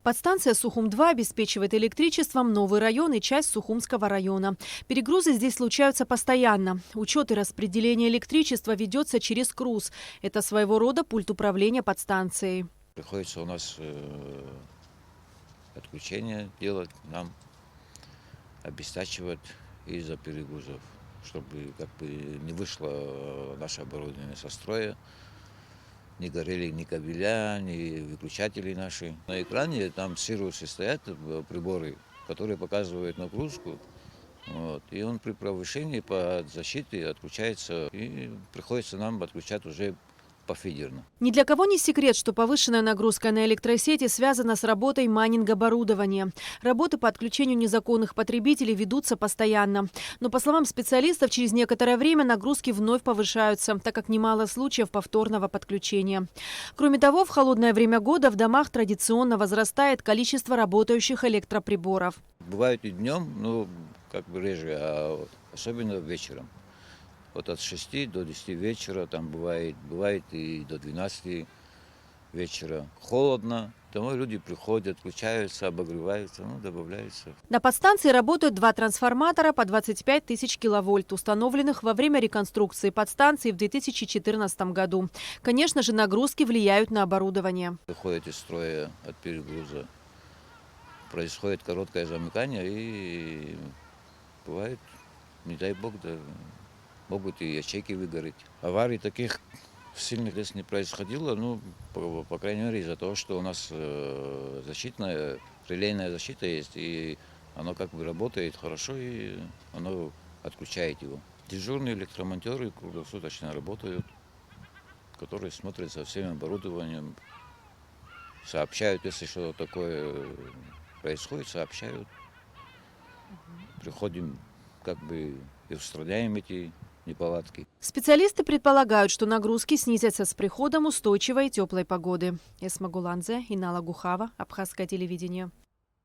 Подстанция Сухум-2 обеспечивает электричеством новый район и часть Сухумского района. Перегрузы здесь случаются постоянно. Учет и распределение электричества ведется через КРУС. Это своего рода пульт управления подстанцией. Приходится у нас отключение делать, нам обестачивать из-за перегрузов, чтобы не вышло наше оборудование со строя. Не горели ни кабеля, ни выключатели наши. На экране там сирусы стоят, приборы, которые показывают нагрузку. И он при повышении под защитой отключается, и приходится нам отключать уже пофидерно. Ни для кого не секрет, что повышенная нагрузка на электросети связана с работой майнинг-оборудования. Работы по отключению незаконных потребителей ведутся постоянно. Но, по словам специалистов, через некоторое время нагрузки вновь повышаются, так как немало случаев повторного подключения. Кроме того, в холодное время года в домах традиционно возрастает количество работающих электроприборов. Бывает и днем, реже, а особенно вечером. От 6 до 10 вечера, там бывает и до 12 вечера. Холодно, домой люди приходят, включаются, обогреваются, добавляются. На подстанции работают 2 трансформатора по 25 тысяч киловольт, установленных во время реконструкции подстанции в 2014 году. Конечно же, нагрузки влияют на оборудование. Выходит из строя от перегруза, происходит короткое замыкание и бывает, не дай бог, могут и ячейки выгореть. Аварий таких сильных здесь не происходило, по крайней мере, из-за того, что у нас релейная защита есть, и оно работает хорошо, и оно отключает его. Дежурные электромонтеры круглосуточно работают, которые смотрят за всем оборудованием, сообщают, если что-то такое происходит, сообщают. Приходим и устраняем эти неполадки. Специалисты предполагают, что нагрузки снизятся с приходом устойчивой и теплой погоды. Эсма Гуланзе, Инала Гухава, Абхазское телевидение.